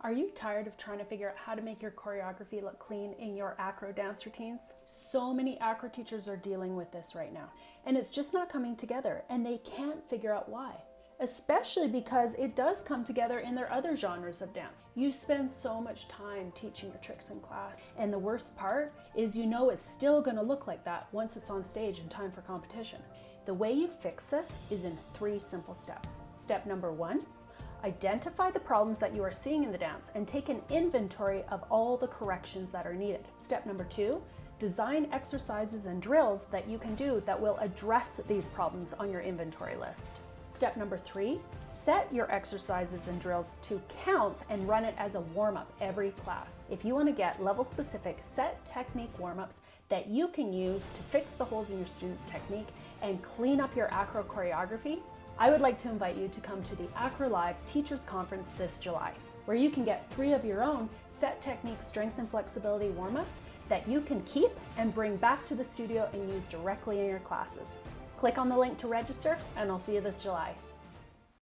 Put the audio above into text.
Are you tired of trying to figure out how to make your choreography look clean in your acro dance routines? So many acro teachers are dealing with this right now, and it's just not coming together, and they can't figure out why. Especially because it does come together in their other genres of dance. You spend so much time teaching your tricks in class, and the worst part is you know it's still gonna look like that once it's on stage in time for competition. The way you fix this is in 3 simple steps. Step number 1, identify the problems that you are seeing in the dance and take an inventory of all the corrections that are needed. Step number 2, design exercises and drills that you can do that will address these problems on your inventory list. Step number 3, set your exercises and drills to counts and run it as a warm-up every class. If you want to get level-specific set technique warm-ups that you can use to fix the holes in your students' technique and clean up your acro choreography, I would like to invite you to come to the AcroLIVE Teachers Conference this July, where you can get 3 of your own set technique strength and flexibility warm-ups that you can keep and bring back to the studio and use directly in your classes. Click on the link to register, and I'll see you this July.